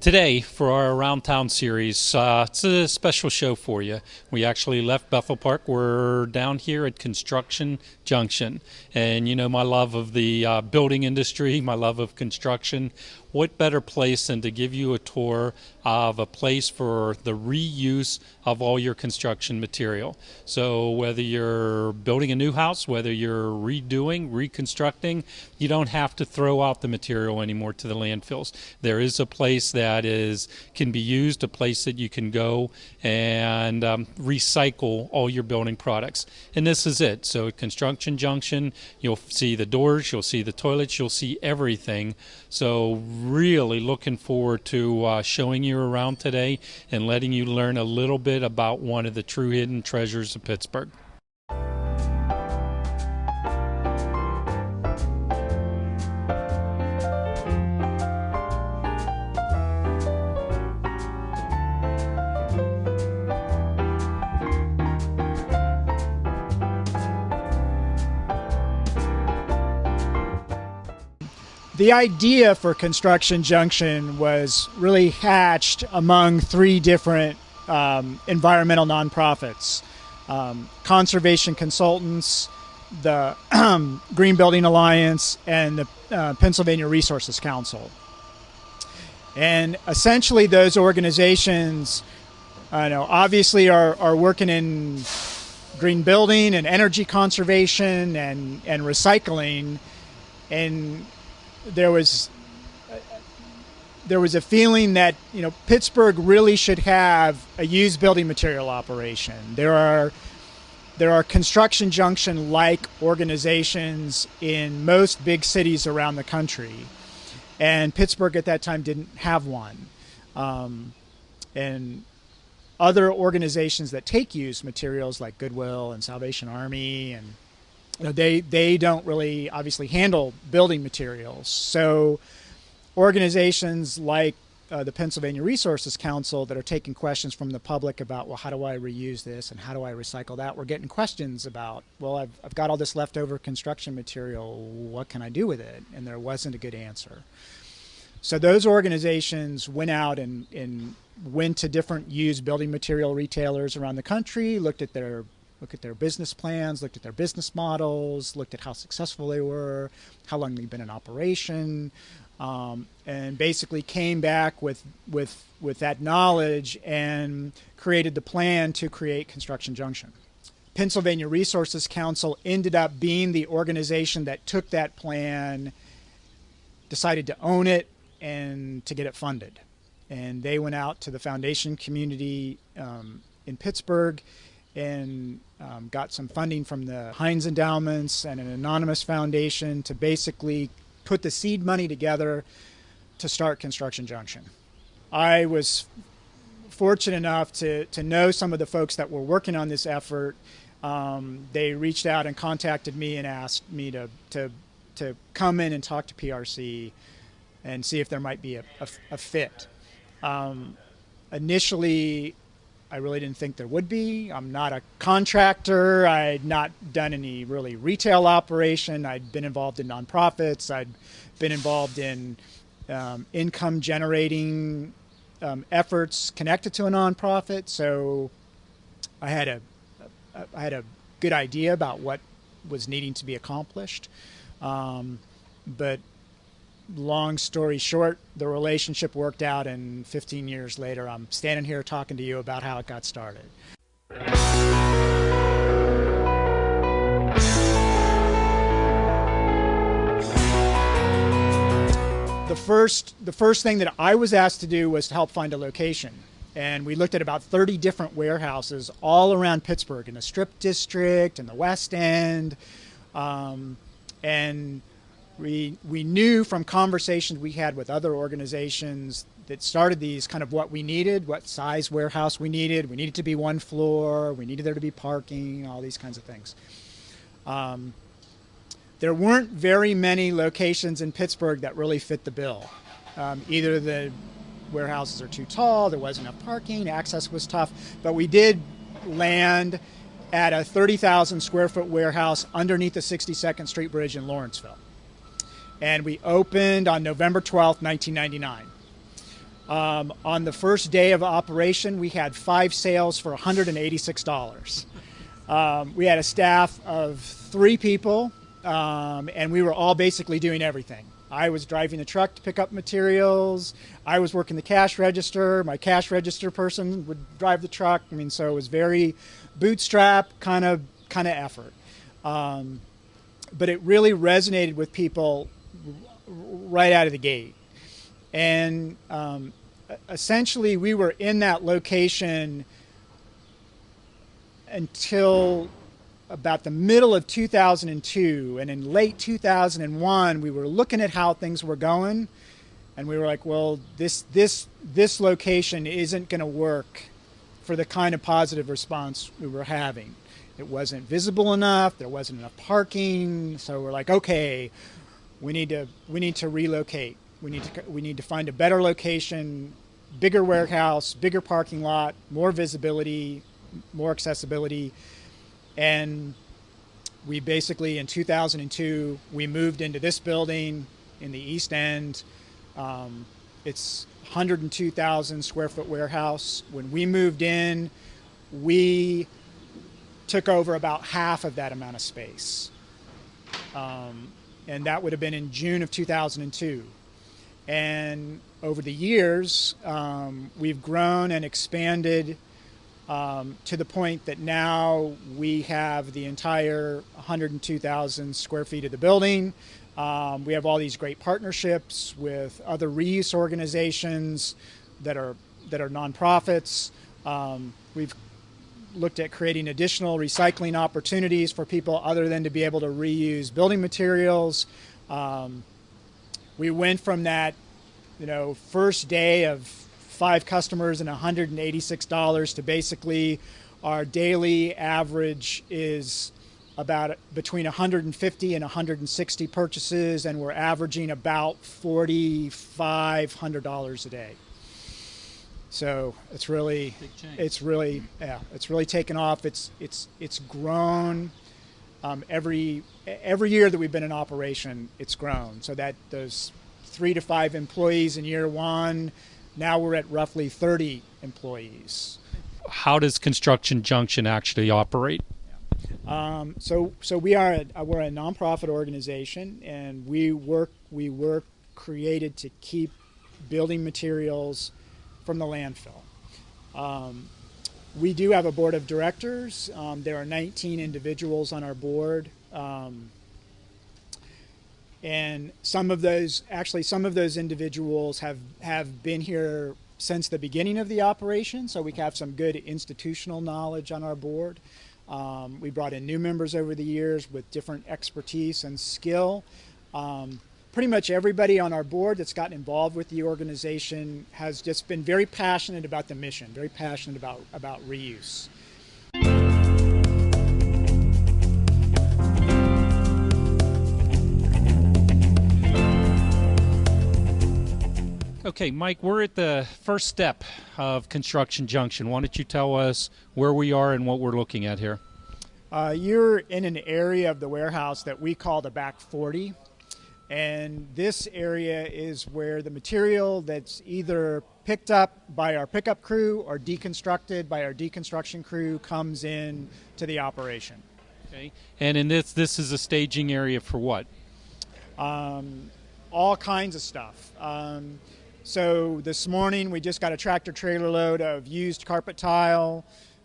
Today, for our Around Town series, it's a special show for you. We actually left Bethel Park. We're down here at Construction Junction. And you know my love of the building industry, my love of construction. What better place than to give you a tour of a place for the reuse of all your construction material? So whether you're building a new house, whether you're redoing, reconstructing, you don't have to throw out the material anymore to the landfills. There is a place that can be used, a place that you can go and recycle all your building products. And this is it. So at Construction Junction, you'll see the doors, you'll see the toilets, you'll see everything. So really looking forward to showing you around today and letting you learn a little bit about one of the true hidden treasures of Pittsburgh. The idea for Construction Junction was really hatched among three different environmental nonprofits: Conservation Consultants, the Green Building Alliance, and the Pennsylvania Resources Council. And essentially those organizations obviously are working in green building and energy conservation and recycling, and there was a feeling that Pittsburgh really should have a used building material operation. There are Construction Junction like organizations in most big cities around the country, and Pittsburgh at that time didn't have one. And other organizations that take used materials like Goodwill and Salvation Army, and they don't really obviously handle building materials. So organizations like the Pennsylvania Resources Council that are taking questions from the public about, well, how do I reuse this and how do I recycle that? We're getting questions about, well, I've got all this leftover construction material. What can I do with it? And there wasn't a good answer. So those organizations went out and went to different used building material retailers around the country, looked at their business plans, looked at their business models, looked at how successful they were, how long they've been in operation, and basically came back with that knowledge and created the plan to create Construction Junction. Pennsylvania Resources Council ended up being the organization that took that plan, decided to own it, and to get it funded. And they went out to the foundation community in Pittsburgh and got some funding from the Heinz Endowments and an anonymous foundation to basically put the seed money together to start Construction Junction. I was fortunate enough to know some of the folks that were working on this effort. They reached out and contacted me and asked me to come in and talk to PRC and see if there might be a fit. Initially, I really didn't think there would be. I'm not a contractor. I'd not done any really retail operation. I'd been involved in nonprofits. I'd been involved in income generating efforts connected to a nonprofit. So I had a good idea about what was needing to be accomplished. But long story short, the relationship worked out, and 15 years later, I'm standing here talking to you about how it got started. The first thing that I was asked to do was to help find a location. And we looked at about 30 different warehouses all around Pittsburgh, in the Strip District, in the West End, and we knew from conversations we had with other organizations that started these kind of what we needed, what size warehouse we needed. We needed to be one floor. We needed there to be parking, all these kinds of things. There weren't very many locations in Pittsburgh that really fit the bill. Either the warehouses are too tall, there wasn't enough parking, access was tough, but we did land at a 30,000 square foot warehouse underneath the 62nd Street Bridge in Lawrenceville. And we opened on November 12th, 1999. On the first day of operation, we had 5 sales for $186. We had a staff of 3 people, and we were all basically doing everything. I was driving the truck to pick up materials. I was working the cash register. My cash register person would drive the truck. I mean, so it was very bootstrap kind of effort. But it really resonated with people right out of the gate. And essentially, we were in that location until about the middle of 2002. And in late 2001, we were looking at how things were going. And we were like, well, this location isn't going to work for the kind of positive response we were having. It wasn't visible enough. There wasn't enough parking. So we're like, okay, we need to relocate. We need to find a better location, bigger warehouse, bigger parking lot, more visibility, more accessibility. And we basically, in 2002, we moved into this building in the East End. It's 102,000 square foot warehouse. When we moved in, we took over about half of that amount of space. And that would have been in June of 2002. And over the years, we've grown and expanded to the point that now we have the entire 102,000 square feet of the building. We have all these great partnerships with other reuse organizations that are nonprofits. We've looked at creating additional recycling opportunities for people other than to be able to reuse building materials. We went from that, first day of 5 customers and $186 to basically our daily average is about between 150 and 160 purchases, and we're averaging about $4,500 a day. So it's really taken off. It's grown. Every year that we've been in operation, it's grown. So that those 3 to 5 employees in year 1, now we're at roughly 30 employees. How does Construction Junction actually operate? So we're a nonprofit organization, and we work created to keep building materials from the landfill. We do have a board of directors. There are 19 individuals on our board. And some of those individuals have been here since the beginning of the operation, so we have some good institutional knowledge on our board. We brought in new members over the years with different expertise and skill. Pretty much everybody on our board that's gotten involved with the organization has just been very passionate about the mission, very passionate about reuse. Okay, Mike, we're at the first step of Construction Junction. Why don't you tell us where we are and what we're looking at here? You're in an area of the warehouse that we call the back 40. And this area is where the material that's either picked up by our pickup crew or deconstructed by our deconstruction crew comes in to the operation. Okay. And in this is a staging area for what? All kinds of stuff. So this morning we just got a tractor trailer load of used carpet tile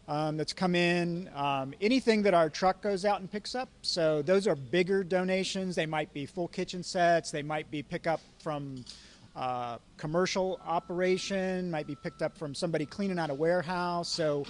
that's come in. Anything that our truck goes out and picks up. So those are bigger donations. They might be full kitchen sets. They might be picked up from commercial operation, might be picked up from somebody cleaning out a warehouse. So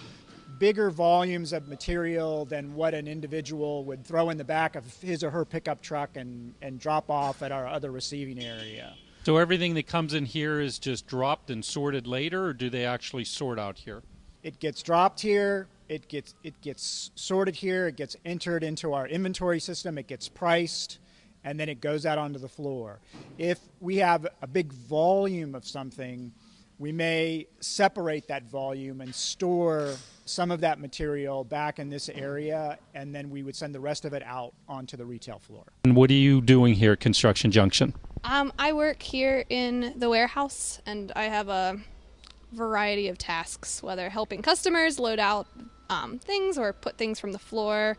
bigger volumes of material than what an individual would throw in the back of his or her pickup truck and drop off at our other receiving area. So everything that comes in here is just dropped and sorted later, or do they actually sort out here? It gets dropped here, it gets sorted here, it gets entered into our inventory system, it gets priced, and then it goes out onto the floor. If we have a big volume of something, we may separate that volume and store some of that material back in this area, and then we would send the rest of it out onto the retail floor. And what are you doing here at Construction Junction? I work here in the warehouse, and I have a variety of tasks, whether helping customers load out things or put things from the floor,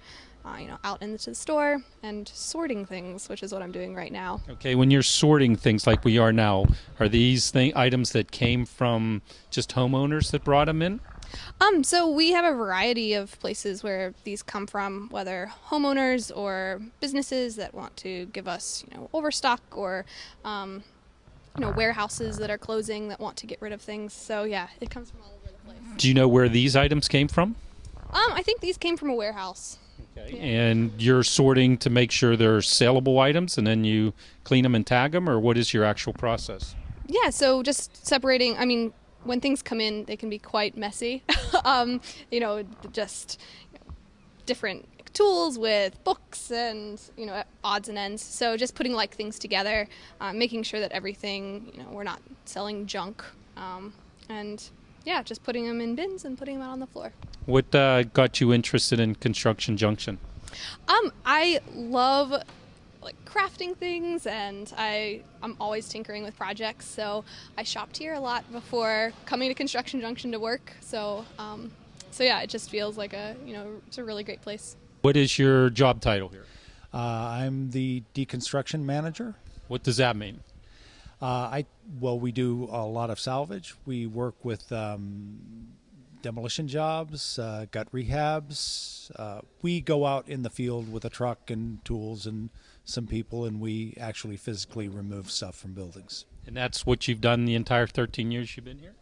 out into the store, and sorting things, which is what I'm doing right now. Okay, when you're sorting things like we are now, are these items that came from just homeowners that brought them in? So we have a variety of places where these come from, whether homeowners or businesses that want to give us, overstock, or warehouses that are closing that want to get rid of things. So yeah, it comes from all over the place. Do you know where these items came from? I think these came from a warehouse. Okay. Yeah. And you're sorting to make sure they're saleable items, and then you clean them and tag them, or what is your actual process? Yeah, so just separating, when things come in, they can be quite messy. Just different tools with books and, odds and ends. So just putting things together, making sure that everything, we're not selling junk. And yeah, just putting them in bins and putting them out on the floor. What got you interested in Construction Junction? I love crafting things, and I'm always tinkering with projects, so I shopped here a lot before coming to Construction Junction to work. So yeah, it just feels like it's a really great place. What is your job title here? I'm the deconstruction manager. What does that mean? We do a lot of salvage. We work with demolition jobs, gut rehabs. We go out in the field with a truck and tools and some people, and we actually physically remove stuff from buildings. And that's what you've done the entire 13 years you've been here?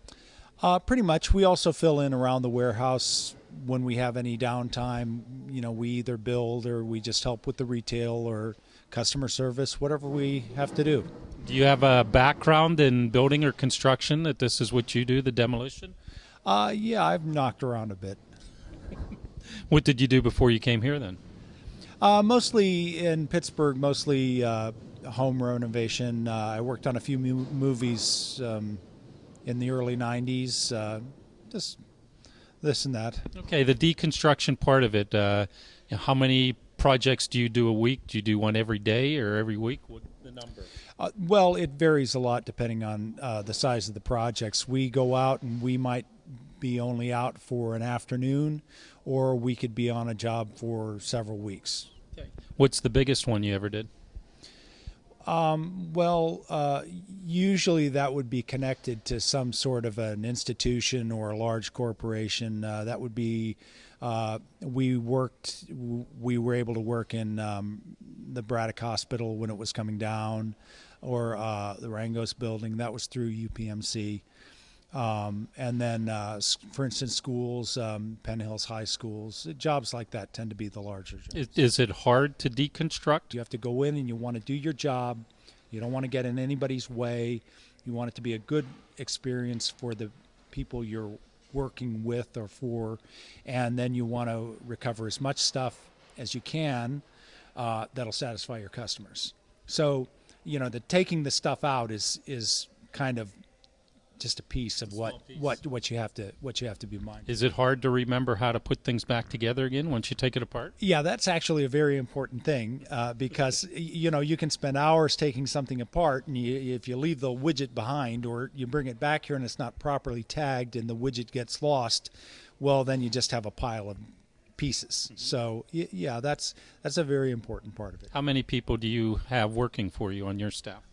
Pretty much. We also fill in around the warehouse when we have any downtime. We either build or we just help with the retail or customer service, whatever we have to do. Do you have a background in building or construction, that this is what you do, the demolition? Yeah, I've knocked around a bit. What did you do before you came here then? Mostly in Pittsburgh, mostly home renovation. I worked on a few movies in the early 90s, just this and that. Okay, the deconstruction part of it, how many projects do you do a week? Do you do one every day or every week? What's the number? Well, it varies a lot depending on the size of the projects. We go out and we might be only out for an afternoon, or we could be on a job for several weeks. Okay. What's the biggest one you ever did? Usually that would be connected to some sort of an institution or a large corporation. That would be, we were able to work in the Braddock Hospital when it was coming down, or the Rangos building. That was through UPMC. And then, for instance, schools, Penn Hills High Schools, jobs like that tend to be the larger jobs. Is it hard to deconstruct? You have to go in and you want to do your job. You don't want to get in anybody's way. You want it to be a good experience for the people you're working with or for, and then you want to recover as much stuff as you can that'll satisfy your customers. So, the taking the stuff out is kind of just a piece of what you have to be mindful. Is it hard to remember how to put things back together again once you take it apart? Yeah, that's actually a very important thing because you can spend hours taking something apart, and if you leave the widget behind or you bring it back here and it's not properly tagged and the widget gets lost, well, then you just have a pile of pieces. Mm-hmm. So yeah, that's a very important part of it. How many people do you have working for you on your staff?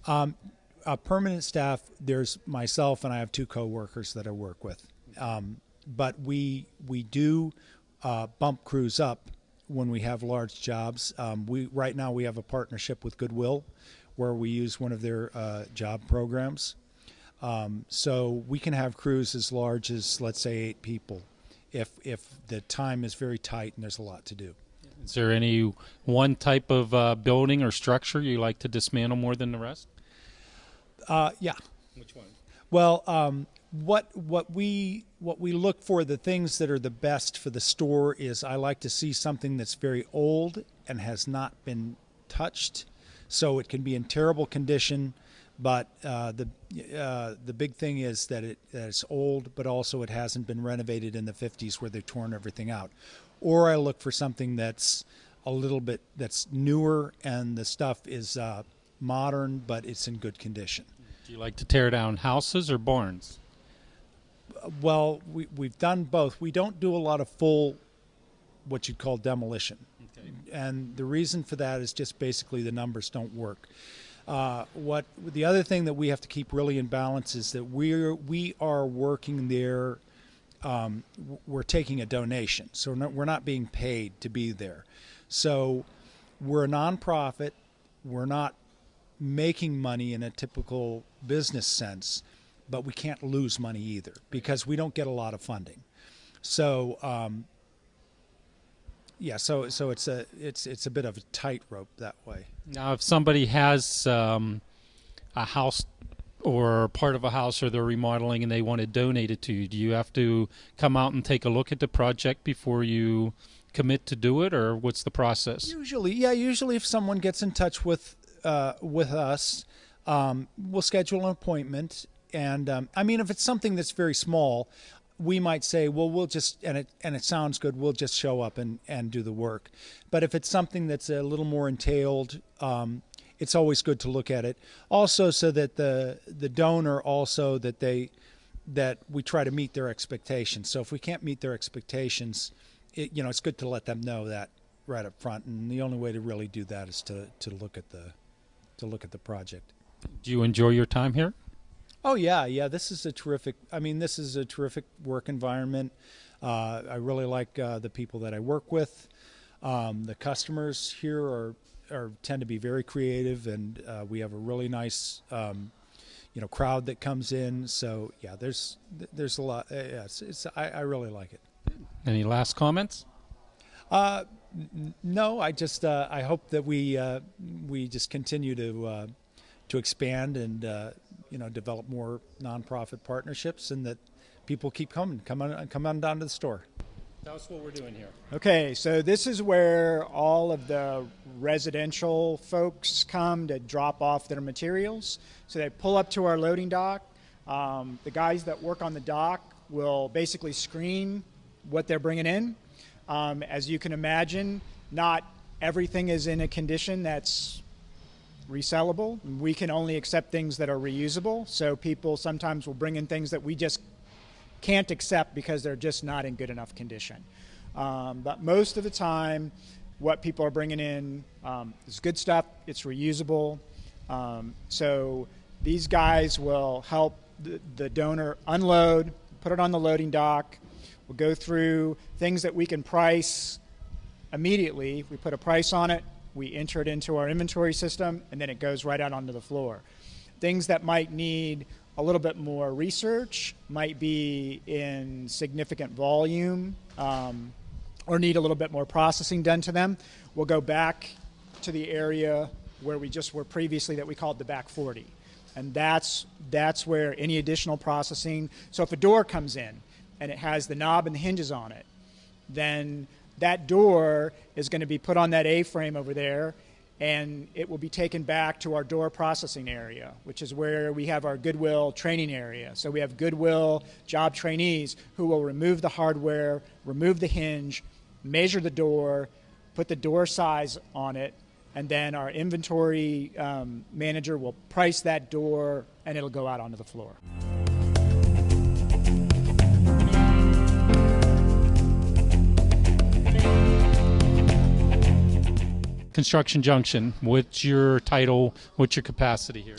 Permanent staff, there's myself and I have 2 co-workers that I work with. But we do bump crews up when we have large jobs. Right now we have a partnership with Goodwill where we use one of their job programs. So we can have crews as large as, let's say, 8 people if the time is very tight and there's a lot to do. Is there any one type of building or structure you like to dismantle more than the rest? Yeah. Which one? Well, what we look for, the things that are the best for the store, is I like to see something that's very old and has not been touched, so it can be in terrible condition. But the big thing is that it's old, but also it hasn't been renovated in the 50s where they've torn everything out. Or I look for something that's a little bit that's newer and the stuff is modern, but it's in good condition. Do you like to tear down houses or barns? Well, we've done both. We don't do a lot of full, what you'd call demolition. Okay. And the reason for that is just basically the numbers don't work. What the other thing that we have to keep really in balance is that we are working there. We're taking a donation, so we're not being paid to be there. So we're a nonprofit. We're not making money in a typical business sense, but we can't lose money either because we don't get a lot of funding. So so it's a bit of a tightrope that way. Now, if somebody has a house or part of a house or they're remodeling and they want to donate it to you, do you have to come out and take a look at the project before you commit to do it, or what's the process? Usually if someone gets in touch with us, we'll schedule an appointment. And if it's something that's very small, we might say, well, we'll just, and it sounds good, we'll just show up and do the work. But if it's something that's a little more entailed, it's always good to look at it. Also, so that the donor also that we try to meet their expectations. So if we can't meet their expectations, it's good to let them know that right up front. And the only way to really do that is to look at the project. Do you enjoy your time here? Oh yeah. This is a terrific work environment. I really like the people that I work with. The customers here tend to be very creative, and we have a really nice crowd that comes in. So yeah, there's a lot. I really like it. Any last comments? No, I hope that we just continue to expand and develop more nonprofit partnerships, and that people keep come on down to the store. Tell us what we're doing here. Okay, so this is where all of the residential folks come to drop off their materials. So they pull up to our loading dock. The guys that work on the dock will basically screen what they're bringing in. As you can imagine, not everything is in a condition that's resellable. We can only accept things that are reusable. So people sometimes will bring in things that we just can't accept because they're just not in good enough condition. But most of the time, what people are bringing in is good stuff. It's reusable. So these guys will help the donor unload, put it on the loading dock. We'll go through things that we can price immediately. We put a price on it. We enter it into our inventory system, and then it goes right out onto the floor. Things that might need a little bit more research, might be in significant volume, or need a little bit more processing done to them, we'll go back to the area where we just were previously that we called the back 40. And that's where any additional processing, so if a door comes in and it has the knob and the hinges on it, then that door is going to be put on that A-frame over there, and it will be taken back to our door processing area, which is where we have our Goodwill training area. So we have Goodwill job trainees who will remove the hardware, remove the hinge, measure the door, put the door size on it, and then our inventory manager will price that door, and it'll go out onto the floor. Construction Junction, what's your title, what's your capacity here?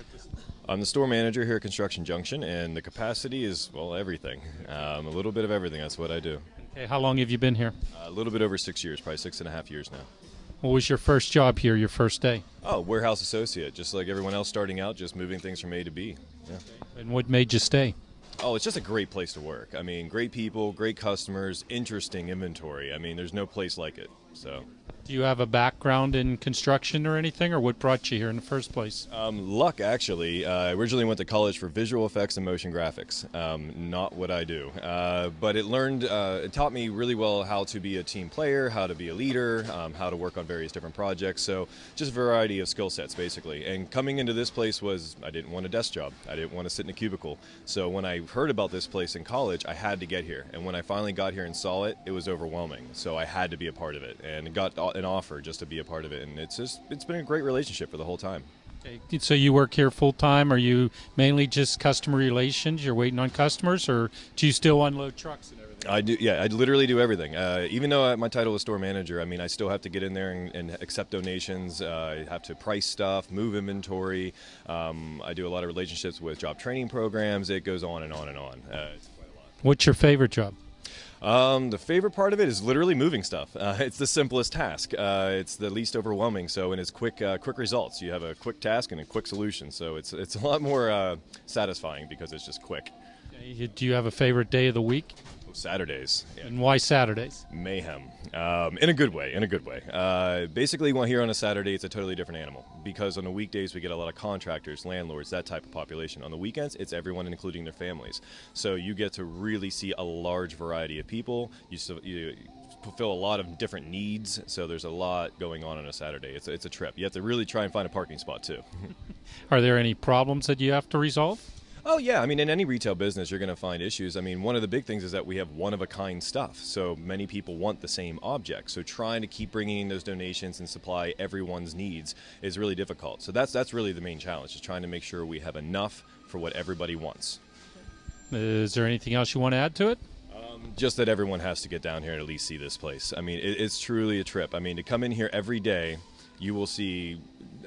I'm the store manager here at Construction Junction, and the capacity is, well, everything. A little bit of everything, that's what I do. Okay, how long have you been here? A little bit over 6 years, probably 6.5 years now. What was your first job here, your first day? Oh, warehouse associate, just like everyone else starting out, just moving things from A to B. Yeah. And what made you stay? Oh, it's just a great place to work. I mean, great people, great customers, interesting inventory. I mean, there's no place like it, so. Do you have a background in construction or anything, or what brought you here in the first place? Luck, actually. I originally went to college for visual effects and motion graphics. Not what I do. But it taught me really well how to be a team player, how to be a leader, how to work on various different projects. So just a variety of skill sets, basically. And coming into this place I didn't want a desk job. I didn't want to sit in a cubicle. So when I heard about this place in college, I had to get here. And when I finally got here and saw it, it was overwhelming. So I had to be a part of it, and got an offer just to be a part of it, and it's been a great relationship for the whole time. Okay. So you work here full time? Are you mainly just customer relations? You're waiting on customers, or do you still unload trucks and everything? I do, yeah. I literally do everything. Even though my title is store manager, I mean, I still have to get in there and accept donations. I have to price stuff, move inventory. I do a lot of relationships with job training programs. It goes on and on and on. It's quite a lot. What's your favorite job? The favorite part of it is literally moving stuff. It's the simplest task. It's the least overwhelming. So, and it's quick results. You have a quick task and a quick solution. So it's a lot more satisfying because it's just quick. Okay. Do you have a favorite day of the week? Saturdays. Yeah. And why Saturdays? Mayhem. In a good way. Basically, when here on a Saturday, it's a totally different animal. Because on the weekdays, we get a lot of contractors, landlords, that type of population. On the weekends, it's everyone, including their families. So you get to really see a large variety of people. You fulfill a lot of different needs. So there's a lot going on a Saturday. It's a trip. You have to really try and find a parking spot, too. Are there any problems that you have to resolve? Oh, yeah. I mean, in any retail business, you're going to find issues. I mean, one of the big things is that we have one-of-a-kind stuff. So many people want the same object. So trying to keep bringing in those donations and supply everyone's needs is really difficult. So that's really the main challenge, is trying to make sure we have enough for what everybody wants. Is there anything else you want to add to it? Just that everyone has to get down here and at least see this place. I mean, it's truly a trip. I mean, to come in here every day, you will see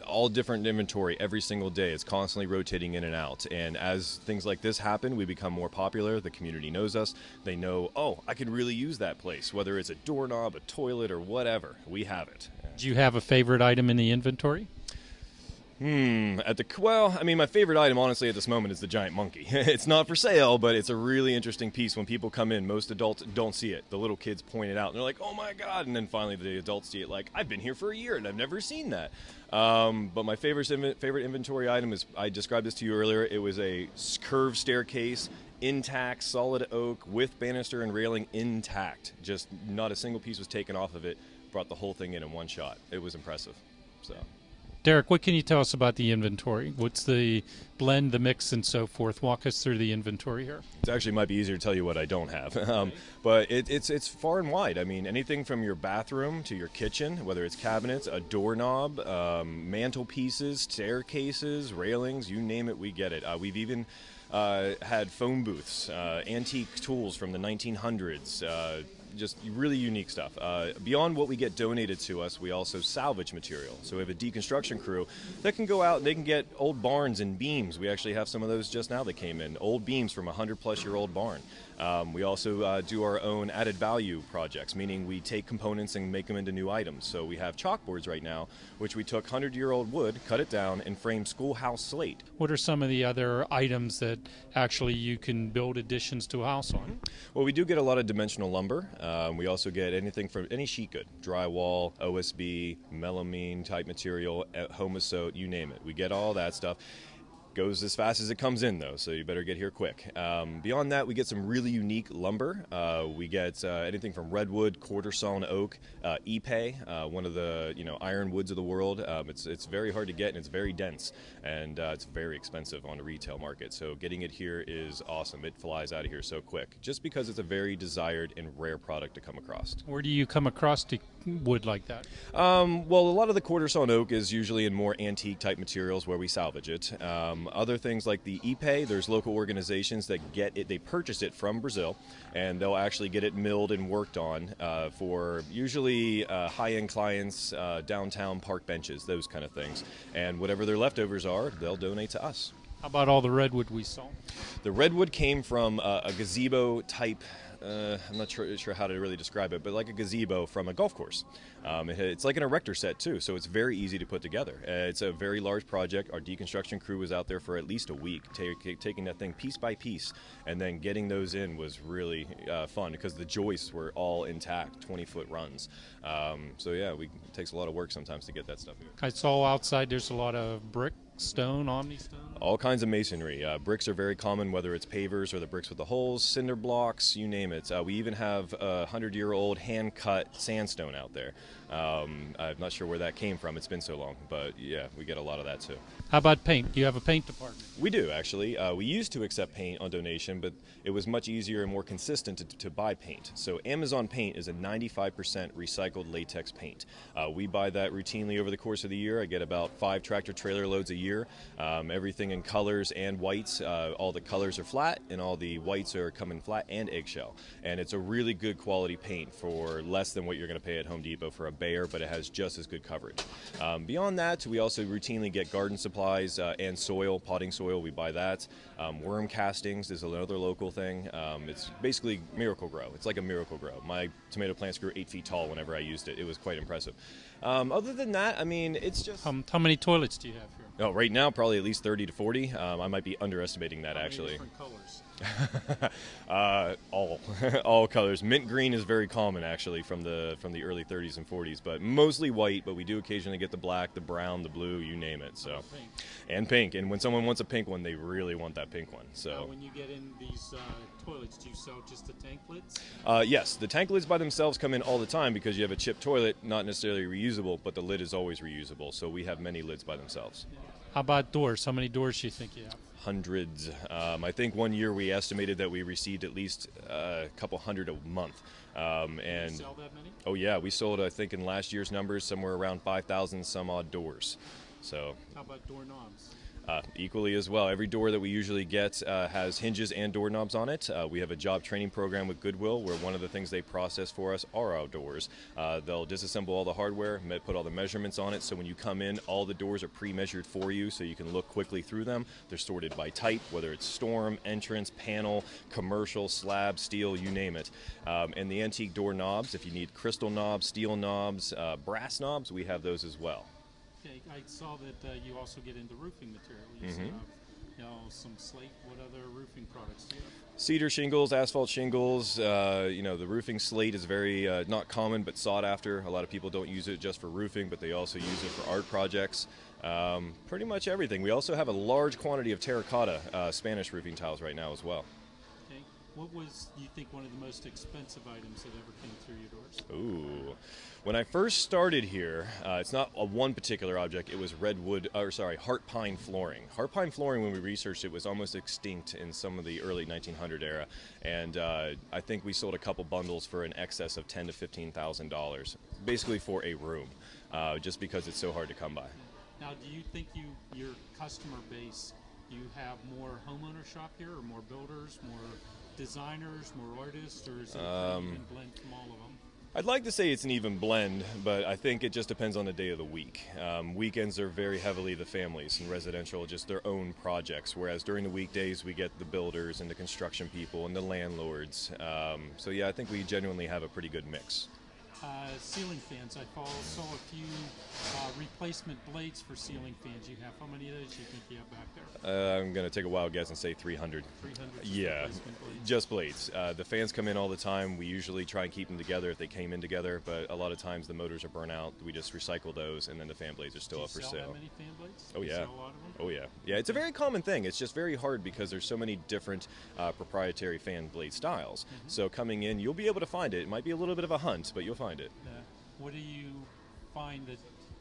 all different inventory every single day. It's constantly rotating in and out. And as things like this happen, we become more popular. The community knows us. They know, oh, I could really use that place, whether it's a doorknob, a toilet, or whatever. We have it. Do you have a favorite item in the inventory? Well, I mean, my favorite item, honestly, at this moment is the giant monkey. It's not for sale, but it's a really interesting piece. When people come in, most adults don't see it. The little kids point it out, and they're like, oh my God. And then finally the adults see it like, I've been here for a year, and I've never seen that. But my favorite inventory item is, I described this to you earlier, it was a curved staircase, intact, solid oak, with banister and railing intact. Just not a single piece was taken off of it. Brought the whole thing in one shot. It was impressive. So. Derek, what can you tell us about the inventory? What's the blend, the mix, and so forth? Walk us through the inventory here. It actually might be easier to tell you what I don't have, but it's far and wide. I mean, anything from your bathroom to your kitchen, whether it's cabinets, a doorknob, mantelpieces, staircases, railings, you name it, we get it. We've even had phone booths, antique tools from the 1900s, just really unique stuff. Beyond what we get donated to us, we also salvage material. So we have a deconstruction crew that can go out and they can get old barns and beams. We actually have some of those just now that came in, old beams from a 100-plus-year-old barn. We also do our own added value projects, meaning we take components and make them into new items. So we have chalkboards right now, which we took 100-year-old wood, cut it down, and framed schoolhouse slate. What are some of the other items that actually you can build additions to a house on? Well, we do get a lot of dimensional lumber. We also get anything from any sheet good, drywall, OSB, melamine type material, Homasote, you name it. We get all that stuff. Goes as fast as it comes in, though, so you better get here quick. Beyond that, we get some really unique lumber. We get anything from redwood, quarter sawn oak, ipe, one of the iron woods of the world. It's very hard to get and it's very dense, and it's very expensive on the retail market. So getting it here is awesome. It flies out of here so quick, just because it's a very desired and rare product to come across. Where do you come across wood like that? Well, a lot of the quarter sawn oak is usually in more antique type materials where we salvage it. Other things like the ipe, there's local organizations that get it, they purchase it from Brazil, and they'll actually get it milled and worked on for usually high-end clients, downtown park benches, those kind of things. And whatever their leftovers are, they'll donate to us. How about all the redwood we saw? The redwood came from a gazebo type, I'm not sure how to really describe it, but like a gazebo from a golf course. It's like an erector set too, so it's very easy to put together. It's a very large project. Our deconstruction crew was out there for at least a week, taking that thing piece by piece, and then getting those in was really fun because the joists were all intact, 20-foot runs. So yeah, it takes a lot of work sometimes to get that stuff here. I saw outside there's a lot of brick, stone, omni-stone. All kinds of masonry. Bricks are very common, whether it's pavers or the bricks with the holes, cinder blocks, you name it. We even have a 100-year-old hand-cut sandstone out there. I'm not sure where that came from. It's been so long, but yeah, we get a lot of that too. How about paint? Do you have a paint department? We do, actually. We used to accept paint on donation, but it was much easier and more consistent to buy paint. So Amazon Paint is a 95% recycled latex paint. We buy that routinely over the course of the year. I get about 5 tractor trailer loads a year. year. Everything in colors and whites. All the colors are flat, and all the whites are coming flat and eggshell. And it's a really good quality paint for less than what you're going to pay at Home Depot for a Behr, but it has just as good coverage. Beyond that, we also routinely get garden supplies and soil, potting soil. We buy that. Worm castings is another local thing. It's basically Miracle-Gro. It's like a Miracle-Gro. My tomato plants grew 8 feet tall whenever I used it. It was quite impressive. Other than that, I mean, it's just... How many toilets do you have here? Oh, right now, probably at least 30 to 40. I might be underestimating that, How actually. many different colors? All colors. Mint green is very common, actually, from the early 30s and 40s, but mostly white. But we do occasionally get the black, the brown, the blue, you name it. So, Pink. and pink. And when someone wants a pink one, they really want that pink one. So, When you get in these toilets, do you sell just the tank lids? yes, the tank lids by themselves come in all the time because you have a chipped toilet, not necessarily reusable, but the lid is always reusable. So we have many lids by themselves. How about doors? How many doors do you think you have? Hundreds. I think one year we estimated that we received at least a couple hundred a month. Do you sell that many? Oh yeah, we sold, I think, in last year's numbers, somewhere around 5,000 some odd doors. So How about doorknobs? equally as well. Every door that we usually get has hinges and doorknobs on it. We have a job training program with Goodwill where one of the things they process for us are our doors. They'll disassemble all the hardware, put all the measurements on it, so when you come in, all the doors are pre-measured for you so you can look quickly through them. They're sorted by type, whether it's storm, entrance, panel, commercial, slab, steel, you name it. And the antique door knobs, if you need crystal knobs, steel knobs, brass knobs, we have those as well. Okay, I saw that you also get into roofing material. You have, some slate. What other roofing products do you have? Cedar shingles, asphalt shingles. The roofing slate is very not common but sought after. A lot of people don't use it just for roofing, but they also use it for art projects. Pretty much everything. We also have a large quantity of terracotta Spanish roofing tiles right now as well. Okay. What was, you think, one of the most expensive items that ever came through your doors? Ooh. When I first started here, it's not one particular object, it was heart pine flooring. Heart pine flooring, when we researched it, was almost extinct in some of the early 1900 era, and I think we sold a couple bundles for an excess of $10,000 to $15,000, basically for a room, just because it's so hard to come by. Now, do you think your customer base, you have more homeowner shop here, or more builders, more designers, more artists, or is it an even blend from all of them? I'd like to say it's an even blend, but I think it just depends on the day of the week. Weekends are very heavily the families and residential, just their own projects, whereas during the weekdays we get the builders and the construction people and the landlords. So yeah, I think we genuinely have a pretty good mix. Ceiling fans. I saw a few replacement blades for ceiling fans you have. How many of those do you think you have back there? I'm going to take a wild guess and say 300. 300 Yeah, replacement blades. just blades. The fans come in all the time. We usually try and keep them together if they came in together, but a lot of times the motors are burnt out. We just recycle those, and then the fan blades are still Do you up for sell sale. that many fan blades? Oh Do you yeah. sell a lot of them? Oh yeah. Yeah, it's a very common thing. It's just very hard because there's so many different proprietary fan blade styles. So coming in, you'll be able to find it. It might be a little bit of a hunt, but you'll find it. What do you find that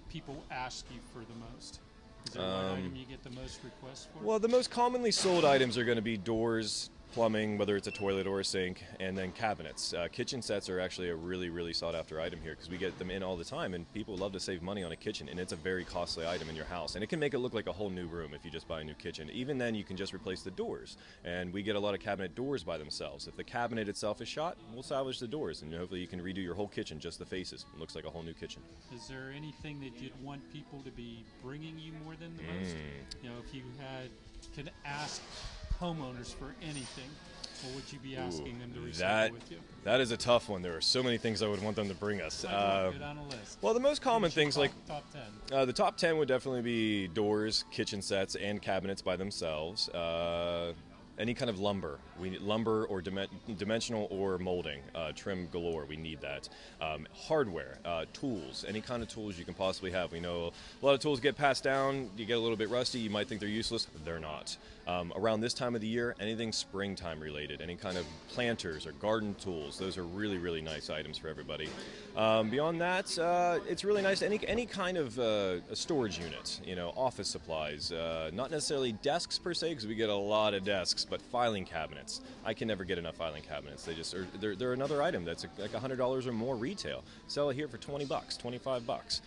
people ask you for the most? Is there one item you get the most requests for? Well, the most commonly sold items are going to be doors, plumbing, whether it's a toilet or a sink, and then cabinets. Kitchen sets are actually a really, really sought after item here because we get them in all the time, and people love to save money on a kitchen, and it's a very costly item in your house. And it can make it look like a whole new room if you just buy a new kitchen. Even then, you can just replace the doors, and we get a lot of cabinet doors by themselves. If the cabinet itself is shot, we'll salvage the doors, and hopefully you can redo your whole kitchen, just the faces. It looks like a whole new kitchen. Is there anything that you'd want people to be bringing you more than the most? If you could ask homeowners for anything, what would you be asking them to recycle with you? That is a tough one. There are so many things I would want them to bring us. Go down a list. Well, the most common things like top 10. the top 10 would definitely be doors, kitchen sets, and cabinets by themselves. Any kind of lumber. We need lumber or dimensional or molding, trim galore. We need that. Hardware, tools, any kind of tools you can possibly have. We know a lot of tools get passed down. You get a little bit rusty. You might think they're useless. They're not. Around this time of the year, anything springtime related, any kind of planters or garden tools, those are really, really nice items for everybody. Beyond that, it's really nice. Any kind of a storage unit, office supplies, not necessarily desks per se, because we get a lot of desks, but filing cabinets. I can never get enough filing cabinets. They're another item that's like $100 or more retail. Sell it here for $20, $25.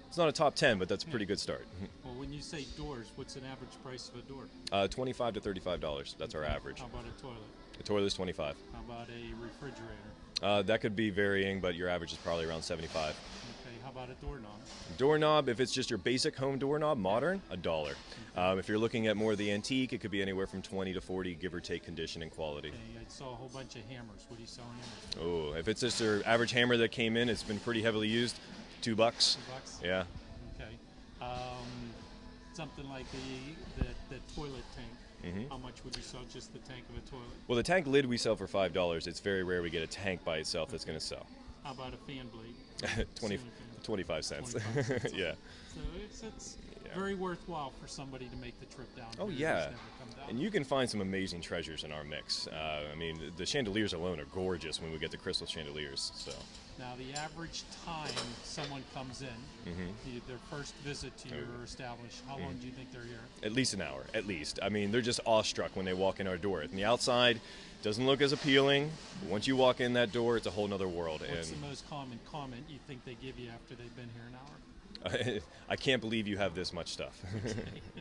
It's not a top 10, but that's a pretty good start. Well, when you say doors, what's an average price of a door? $25 to $35. That's our average. How about a toilet? The toilet's $25. How about a refrigerator? That could be varying, but your average is probably around $75. Okay, how about a doorknob? Doorknob, if it's just your basic home doorknob, modern, $1. If you're looking at more of the antique, it could be anywhere from 20 to 40, give or take condition and quality. Okay, I saw a whole bunch of hammers. What are you selling hammers for? Oh, if it's just your average hammer that came in, it's been pretty heavily used, $2. $2? Yeah. Okay. Something like the toilet tank. How much would you sell just the tank of a toilet? Well, the tank lid we sell for $5. It's very rare we get a tank by itself that's going to sell. How about a fan blade? 25 cents. 25 cents. Yeah. So it's very worthwhile for somebody to make the trip down. Oh, here. yeah. Just never come down. And you can find some amazing treasures in our mix. I mean, the chandeliers alone are gorgeous when we get the crystal chandeliers. So. Now, the average time someone comes in, their first visit to your establishment, how long do you think they're here? At least an hour, at least. I mean, they're just awestruck when they walk in our door. From the outside, doesn't look as appealing. But once you walk in that door, it's a whole nother world. What's the most common comment you think they give you after they've been here an hour? I can't believe you have this much stuff.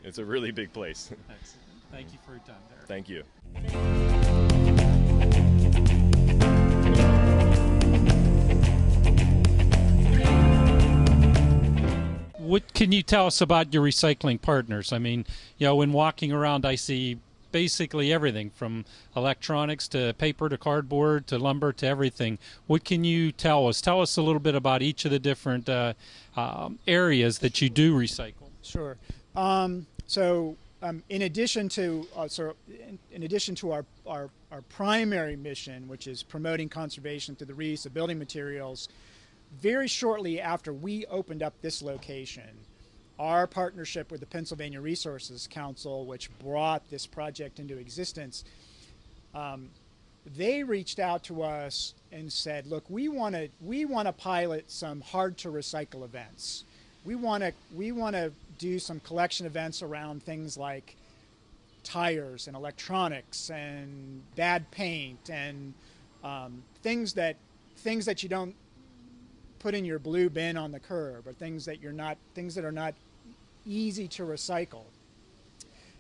It's a really big place. Excellent. Thank you for your time, Derek. Thank you. What can you tell us about your recycling partners? I mean, when walking around, I see basically everything from electronics to paper to cardboard to lumber to everything. What can you tell us? Tell us a little bit about each of the different areas that you do recycle. Sure. In addition to our primary mission, which is promoting conservation through the reuse of building materials, very shortly after we opened up this location, our partnership with the Pennsylvania Resources Council, which brought this project into existence, they reached out to us and said, "Look, we want to pilot some hard to recycle events. We want to do some collection events around things like tires and electronics and bad paint and things that you don't put in your blue bin on the curb, or things that are not easy to recycle."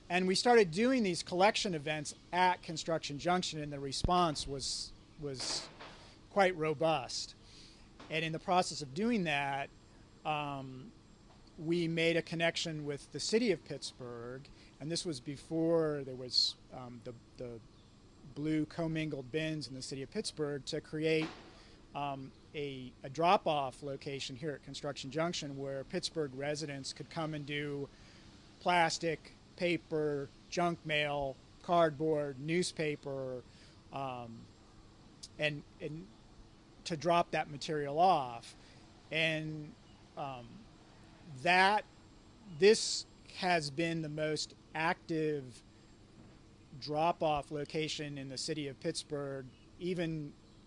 And we started doing these collection events at Construction Junction, and the response was quite robust. And in the process of doing that, we made a connection with the city of Pittsburgh, and this was before there was the blue commingled bins in the city of Pittsburgh, to create a drop-off location here at Construction Junction where Pittsburgh residents could come and do plastic, paper, junk mail, cardboard, newspaper, and to drop that material off. And this has been the most active drop-off location in the city of Pittsburgh.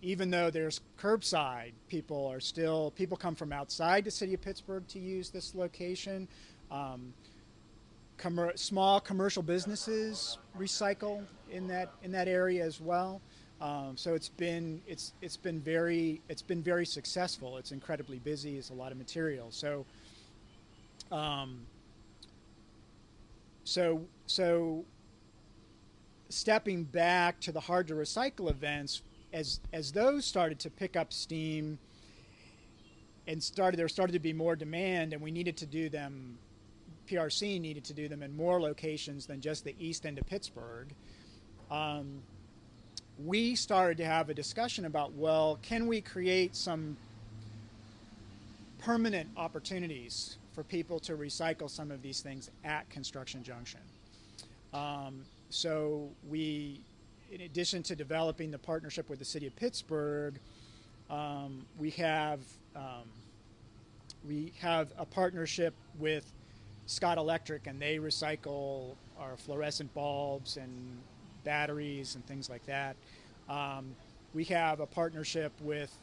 Even though there's curbside, people come from outside the city of Pittsburgh to use this location. Small commercial businesses recycle in that area as well. So it's been very successful. It's incredibly busy. It's a lot of material. So stepping back to the hard to recycle events, as those started to pick up steam and there started to be more demand, and we needed to do them, PRC needed to do them in more locations than just the east end of Pittsburgh, we started to have a discussion about, well, can we create some permanent opportunities for people to recycle some of these things at Construction Junction? So we, in addition to developing the partnership with the city of Pittsburgh, we have a partnership with Scott Electric, and they recycle our fluorescent bulbs and batteries and things like that. We have a partnership with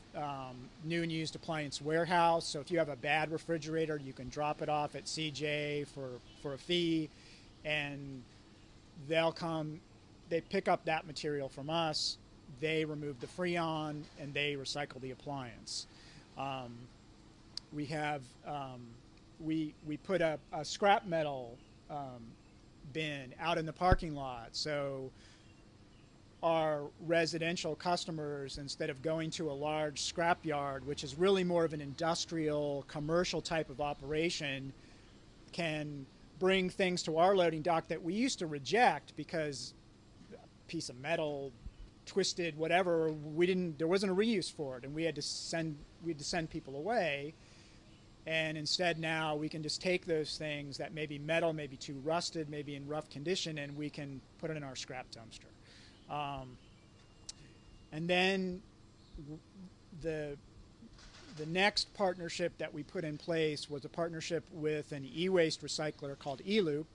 New and Used Appliance Warehouse. So if you have a bad refrigerator, you can drop it off at CJ for a fee, and they'll come. They pick up that material from us, they remove the Freon, and they recycle the appliance. We have we put a scrap metal bin out in the parking lot. So our residential customers, instead of going to a large scrap yard, which is really more of an industrial, commercial type of operation, can bring things to our loading dock that we used to reject because a piece of metal, twisted, whatever, there wasn't a reuse for it, and we had to send people away. And instead now we can just take those things that may be metal, maybe too rusted, maybe in rough condition, and we can put it in our scrap dumpster. And then the next partnership that we put in place was a partnership with an e-waste recycler called eLoop,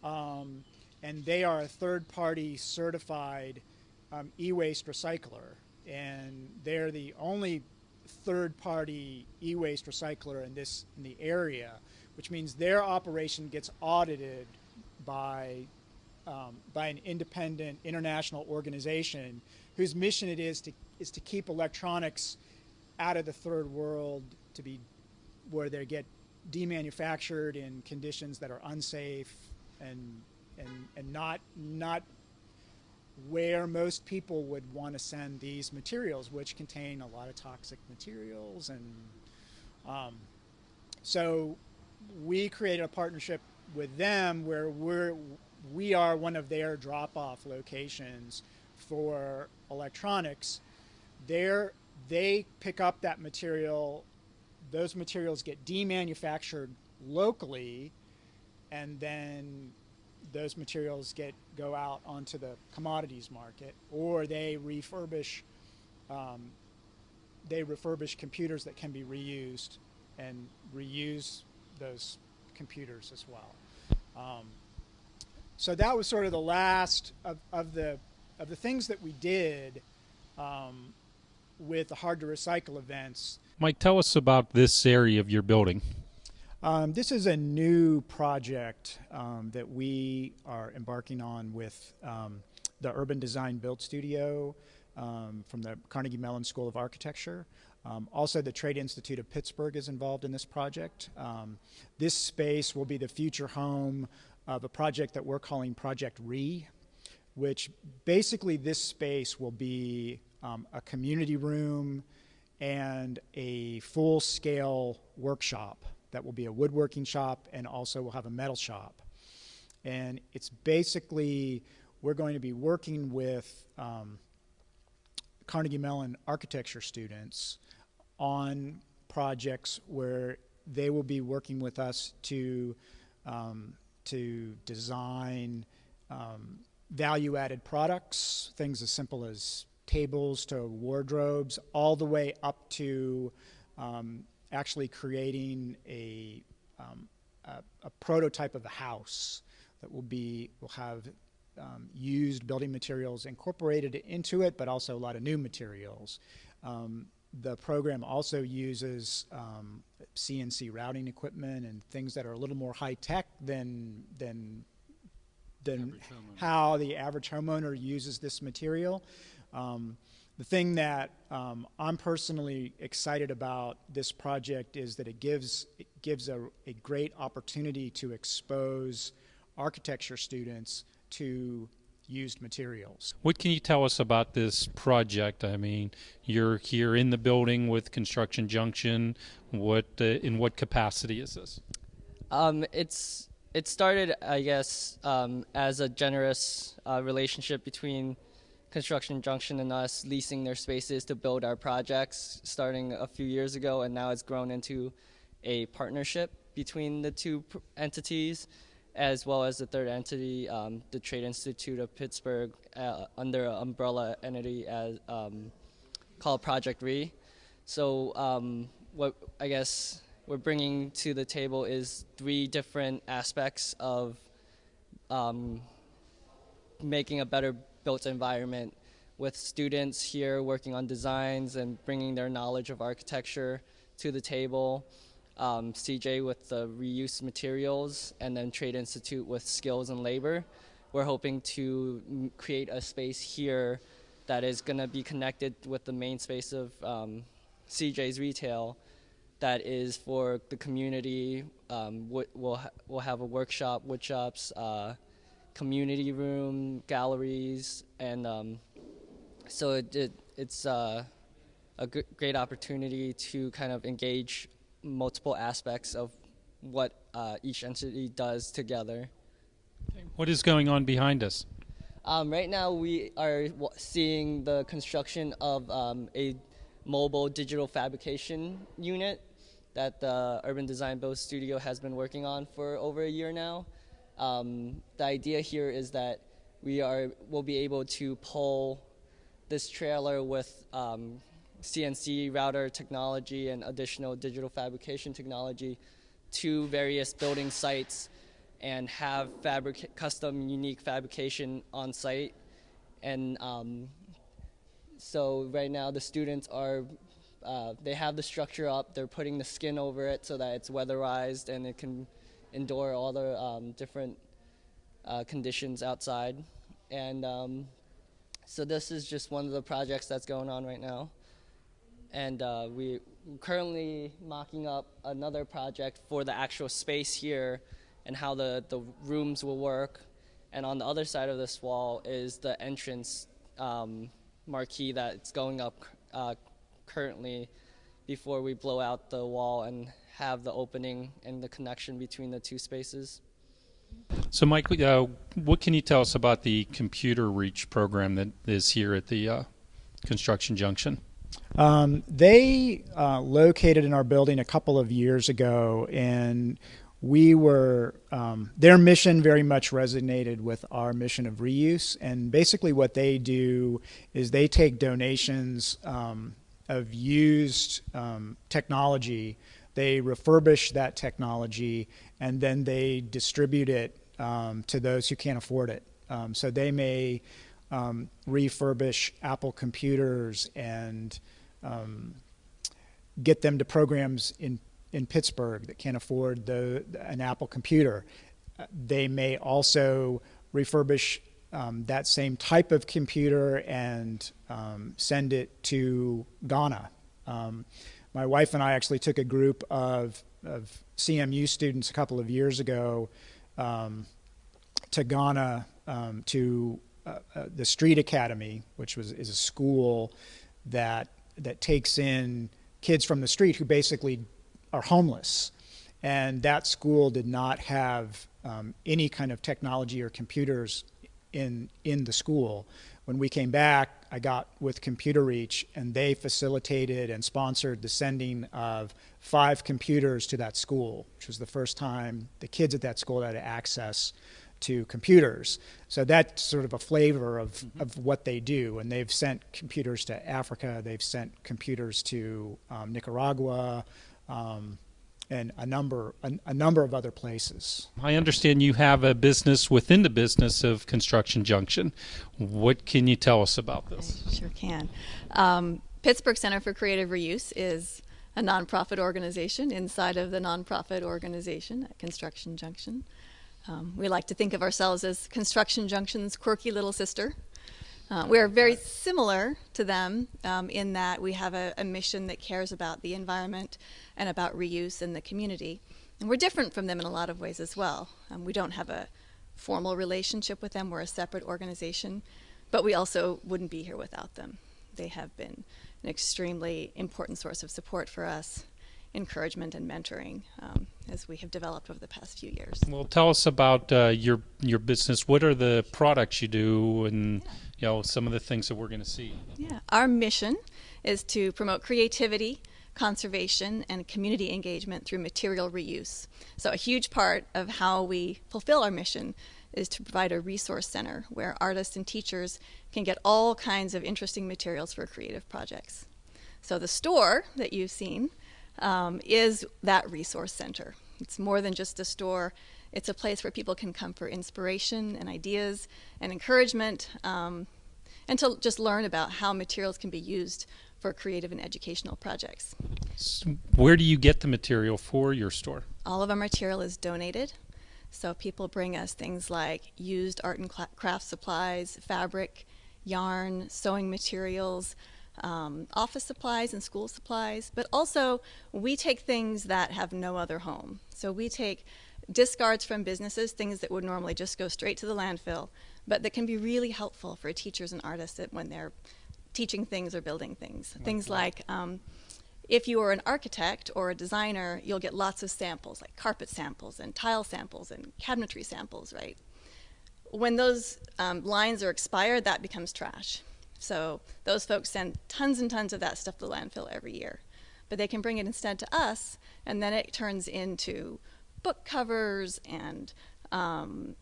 and they are a third-party certified e-waste recycler, and they're the only third-party e-waste recycler in the area, which means their operation gets audited by an independent international organization whose mission it is to keep electronics out of the third world, to be where they get demanufactured in conditions that are unsafe and not where most people would want to send these materials, which contain a lot of toxic materials. And so we created a partnership with them where we are one of their drop-off locations for electronics. They pick up that material. Those materials get demanufactured locally, and then those materials go out onto the commodities market, or they refurbish computers that can be reused and reuse those computers as well. So that was sort of the last of the things that we did with the Hard to Recycle events. Mike, tell us about this area of your building. This is a new project that we are embarking on with the Urban Design Build Studio from the Carnegie Mellon School of Architecture. Also, the Trade Institute of Pittsburgh is involved in this project. This space will be the future home of a project that we're calling Project RE, which basically this space will be a community room and a full-scale workshop that will be a woodworking shop, and also we'll have a metal shop. And it's basically, we're going to be working with Carnegie Mellon architecture students on projects where they will be working with us to design value-added products, things as simple as tables to wardrobes, all the way up to actually creating a prototype of a house that will have used building materials incorporated into it, but also a lot of new materials. The program also uses CNC routing equipment and things that are a little more high-tech than how the average homeowner uses this material. The thing that I'm personally excited about this project is that it gives a great opportunity to expose architecture students to used materials. What can you tell us about this project? I mean, you're here in the building with Construction Junction. In what capacity is this? It started, I guess, as a generous relationship between Construction Junction and us, leasing their spaces to build our projects starting a few years ago, and now it's grown into a partnership between the two entities, as well as the third entity, the Trade Institute of Pittsburgh, under an umbrella entity called Project RE. So what I guess we're bringing to the table is 3 different aspects of making a better built environment, with students here working on designs and bringing their knowledge of architecture to the table, CJ with the reuse materials, and then Trade Institute with skills and labor. We're hoping to create a space here that is going to be connected with the main space of CJ's retail, that is for the community. We'll have a workshop, wood shops, community room, galleries, and so it's a great opportunity to kind of engage multiple aspects of what each entity does together. What is going on behind us? Right now we are seeing the construction of a mobile digital fabrication unit that the Urban Design Build Studio has been working on for over a year now. The idea here is that we'll be able to pull this trailer with CNC router technology and additional digital fabrication technology to various building sites and have custom unique fabrication on site. And so right now the students they have the structure up, they're putting the skin over it so that it's weatherized and it can endure all the different conditions outside. And so this is just one of the projects that's going on right now. And we're currently mocking up another project for the actual space here and how the rooms will work. And on the other side of this wall is the entrance marquee that's going up currently before we blow out the wall and have the opening and the connection between the two spaces. So Mike, what can you tell us about the Computer Reach program that is here at the Construction Junction? They located in our building a couple of years ago, and we were their mission very much resonated with our mission of reuse. And basically what they do is they take donations of used technology, they refurbish that technology, and then they distribute it to those who can't afford it. So they may refurbish Apple computers and get them to programs in Pittsburgh that can't afford an Apple computer. They may also refurbish that same type of computer and send it to Ghana. My wife and I actually took a group of CMU students a couple of years ago to Ghana to the Street Academy, which is a school that takes in kids from the street who basically are homeless. And that school did not have any kind of technology or computers in the school. When we came back, I got with Computer Reach, and they facilitated and sponsored the sending of 5 computers to that school, which was the first time the kids at that school had access to computers. So that's sort of a flavor of what they do. And they've sent computers to Africa, they've sent computers to Nicaragua, and a number of other places. I understand you have a business within the business of Construction Junction. What can you tell us about this? I sure can. Pittsburgh Center for Creative Reuse is a nonprofit organization inside of the nonprofit organization at Construction Junction. We like to think of ourselves as Construction Junction's quirky little sister. We are very similar to them in that we have a mission that cares about the environment and about reuse in the community. And we're different from them in a lot of ways as well. We don't have a formal relationship with them. We're a separate organization, but we also wouldn't be here without them. They have been an extremely important source of support for us, encouragement and mentoring as we have developed over the past few years. Well, tell us about your business. What are the products you do, and some of the things that we're going to see? Yeah, our mission is to promote creativity, conservation, and community engagement through material reuse. So a huge part of how we fulfill our mission is to provide a resource center where artists and teachers can get all kinds of interesting materials for creative projects. So the store that you've seen is that resource center. It's more than just a store. It's a place where people can come for inspiration and ideas and encouragement, and to just learn about how materials can be used for creative and educational projects. So where do you get the material for your store? All of our material is donated. So people bring us things like used art and craft supplies, fabric, yarn, sewing materials, office supplies and school supplies, but also we take things that have no other home. So we take discards from businesses, things that would normally just go straight to the landfill, but that can be really helpful for teachers and artists when they're teaching things or building things. Things like if you are an architect or a designer, you'll get lots of samples, like carpet samples and tile samples and cabinetry samples, right? When those lines are expired, that becomes trash. So those folks send tons and tons of that stuff to the landfill every year. But they can bring it instead to us, and then it turns into book covers and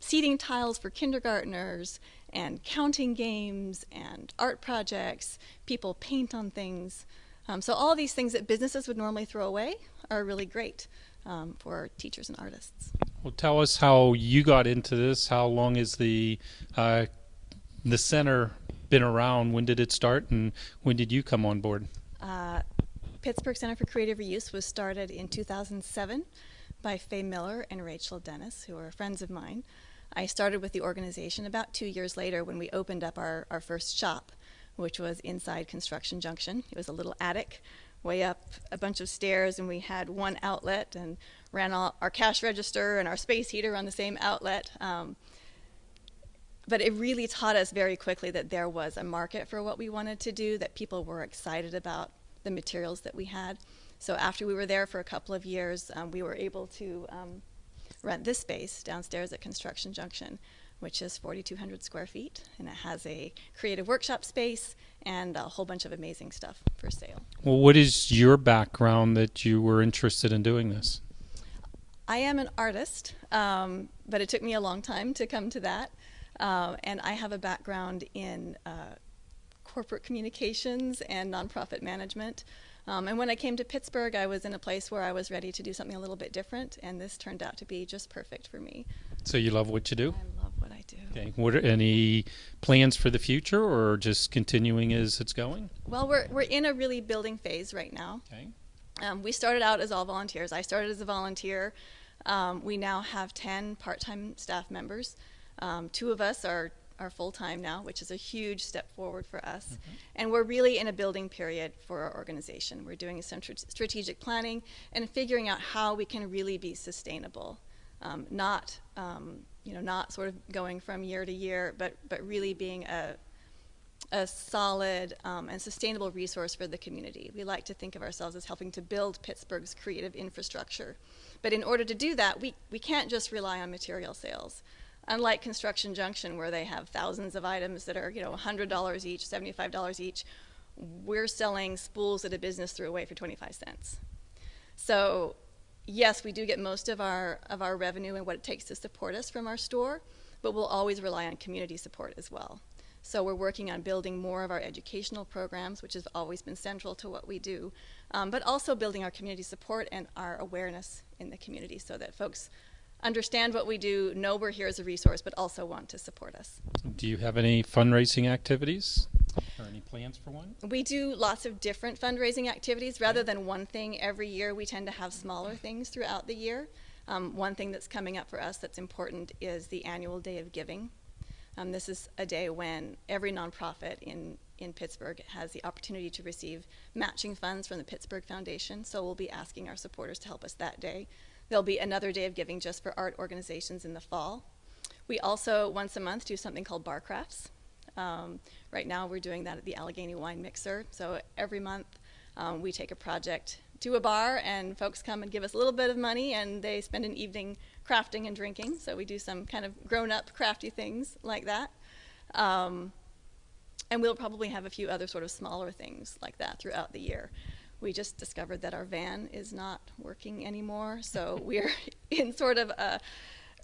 seating tiles for kindergartners and counting games and art projects. People paint on things. So all these things that businesses would normally throw away are really great for teachers and artists. Well, tell us how you got into this. How long has the center been around? When did it start, and when did you come on board? Pittsburgh Center for Creative Reuse was started in 2007 by Faye Miller and Rachel Dennis, who are friends of mine. I started with the organization about 2 years later when we opened up our first shop, which was inside Construction Junction. It was a little attic way up a bunch of stairs, and we had one outlet and ran our cash register and our space heater on the same outlet. But it really taught us very quickly that there was a market for what we wanted to do, that people were excited about the materials that we had. So after we were there for a couple of years, we were able to rent this space downstairs at Construction Junction, which is 4,200 square feet, and it has a creative workshop space and a whole bunch of amazing stuff for sale. Well, what is your background that you were interested in doing this? I am an artist, but it took me a long time to come to that. And I have a background in corporate communications and nonprofit management. And when I came to Pittsburgh, I was in a place where I was ready to do something a little bit different, and this turned out to be just perfect for me. So you love what you do? I love what I do. Okay. What are any plans for the future, or just continuing as it's going? Well, we're in a really building phase right now. Okay. We started out as all volunteers. I started as a volunteer. We now have 10 part-time staff members. 2 of us are full-time now, which is a huge step forward for us. Mm-hmm. And we're really in a building period for our organization. We're doing some strategic planning and figuring out how we can really be sustainable, not sort of going from year to year, but really being a solid and sustainable resource for the community. We like to think of ourselves as helping to build Pittsburgh's creative infrastructure. But in order to do that, we can't just rely on material sales. Unlike Construction Junction, where they have thousands of items that are, $100 each, $75 each, we're selling spools that a business threw away for 25 cents. So, yes, we do get most of our revenue and what it takes to support us from our store, but we'll always rely on community support as well. So we're working on building more of our educational programs, which has always been central to what we do, but also building our community support and our awareness in the community so that folks understand what we do, know we're here as a resource, but also want to support us. Do you have any fundraising activities or any plans for one? We do lots of different fundraising activities. Rather than one thing every year, we tend to have smaller things throughout the year. One thing that's coming up for us that's important is the annual Day of Giving. This is a day when every nonprofit in Pittsburgh has the opportunity to receive matching funds from the Pittsburgh Foundation, so we'll be asking our supporters to help us that day. There'll be another day of giving just for art organizations in the fall. We also, once a month, do something called bar crafts. Right now we're doing that at the Allegheny Wine Mixer. So every month we take a project to a bar and folks come and give us a little bit of money and they spend an evening crafting and drinking. So we do some kind of grown-up crafty things like that. And we'll probably have a few other sort of smaller things like that throughout the year. We just discovered that our van is not working anymore, so we're in sort of a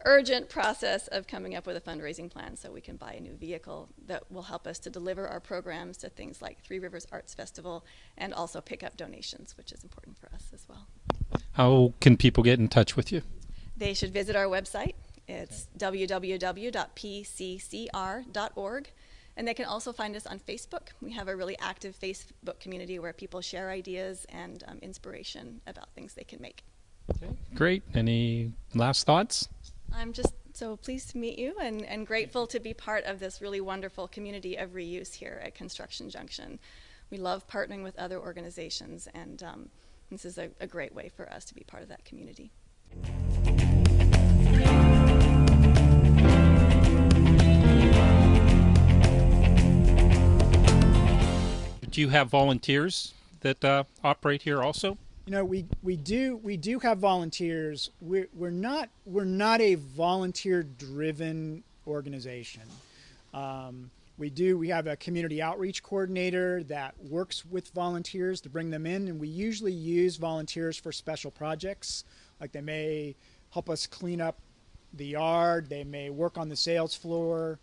urgent process of coming up with a fundraising plan so we can buy a new vehicle that will help us to deliver our programs to things like Three Rivers Arts Festival and also pick up donations, which is important for us as well. How can people get in touch with you? They should visit our website. It's www.pccr.org. And they can also find us on Facebook. We have a really active Facebook community where people share ideas and inspiration about things they can make. Okay, great. Any last thoughts? I'm just so pleased to meet you and grateful to be part of this really wonderful community of reuse here at Construction Junction. we love partnering with other organizations, and this is a great way for us to be part of that community. Do you have volunteers that operate here also? You know, we do have volunteers. We're not a volunteer-driven organization. We have a community outreach coordinator that works with volunteers to bring them in, and we usually use volunteers for special projects. Like they may help us clean up the yard, they may work on the sales floor,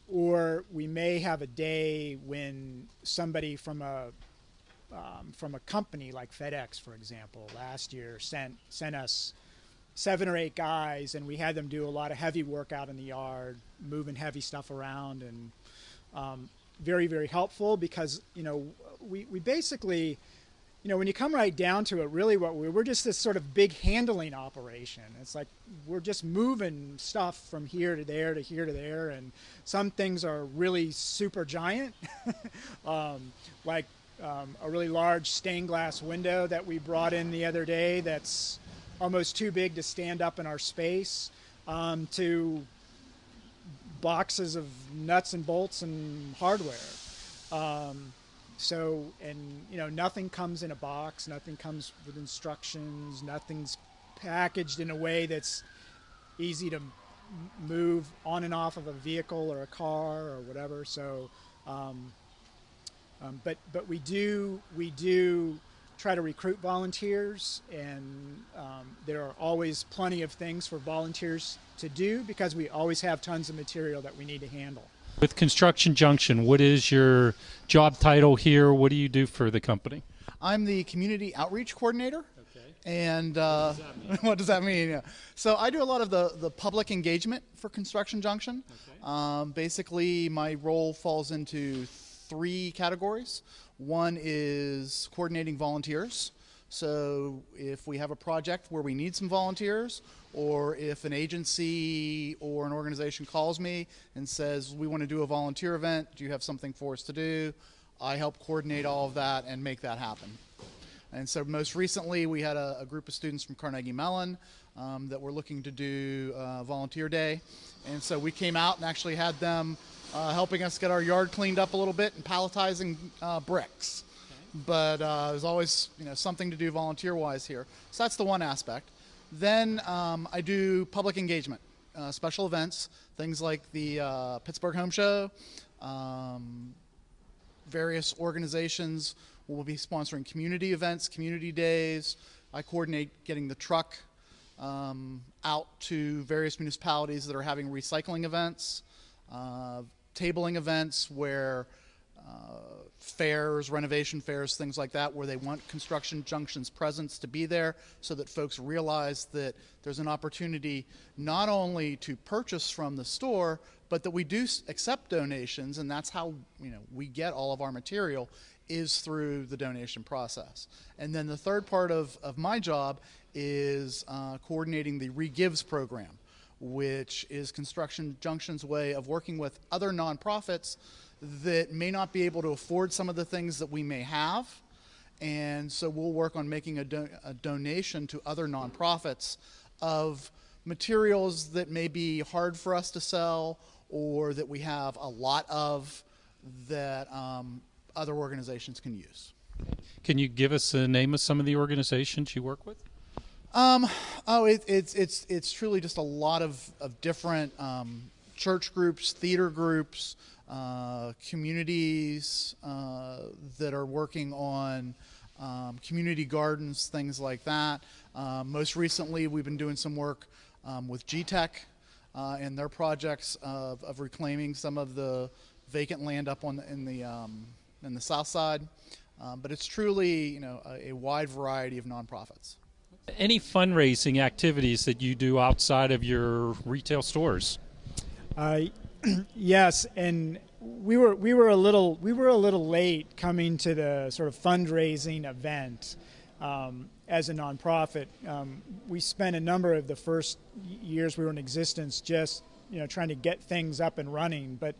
or we may have a day when somebody from a company like FedEx, for example, last year sent us 7 or 8 guys, and we had them do a lot of heavy work out in the yard, moving heavy stuff around, and very, very helpful because, you know, we basically, you know, when you come right down to it, really what we're just this sort of big handling operation. It's like we're just moving stuff from here to there to here to there, and some things are really super giant, like a really large stained glass window that we brought in the other day that's almost too big to stand up in our space, to boxes of nuts and bolts and hardware. So, and you know, nothing comes in a box, nothing comes with instructions, nothing's packaged in a way that's easy to move on and off of a vehicle or a car or whatever. So, but we do try to recruit volunteers, and there are always plenty of things for volunteers to do because we always have tons of material that we need to handle. With Construction Junction, what is your job title here? What do you do for the company? I'm the community outreach coordinator. Okay. And what does that mean? what does that mean? Yeah. So I do a lot of the public engagement for Construction Junction. Okay. Basically, my role falls into 3 categories. One is coordinating volunteers. So if we have a project where we need some volunteers, or if an agency or an organization calls me and says, we want to do a volunteer event, do you have something for us to do? I help coordinate all of that and make that happen. And so most recently we had a group of students from Carnegie Mellon that were looking to do volunteer day. And so we came out and actually had them helping us get our yard cleaned up a little bit and palletizing bricks. Okay. But there's always, you know, something to do volunteer-wise here. So that's the one aspect. Then I do public engagement, special events, things like the Pittsburgh Home Show. Various organizations will be sponsoring community events, community days. I coordinate getting the truck out to various municipalities that are having recycling events, tabling events where fairs, renovation fairs, things like that, where they want Construction Junction's presence to be there so that folks realize that there's an opportunity not only to purchase from the store, but that we do accept donations, and that's how, you know, we get all of our material is through the donation process. And then the third part of my job is coordinating the ReGives program, which is Construction Junction's way of working with other nonprofits that may not be able to afford some of the things that we may have. And so we'll work on making a donation to other nonprofits of materials that may be hard for us to sell or that we have a lot of that other organizations can use. Can you give us the name of some of the organizations you work with? It's truly just a lot of different church groups, theater groups, communities that are working on community gardens, things like that. Most recently, we've been doing some work with GTEC and their projects of reclaiming some of the vacant land up in the south side. But it's truly, you know, a wide variety of nonprofits. Any fundraising activities that you do outside of your retail stores? Yes, and we were a little late coming to the sort of fundraising event as a nonprofit. We spent a number of the first years we were in existence just trying to get things up and running. But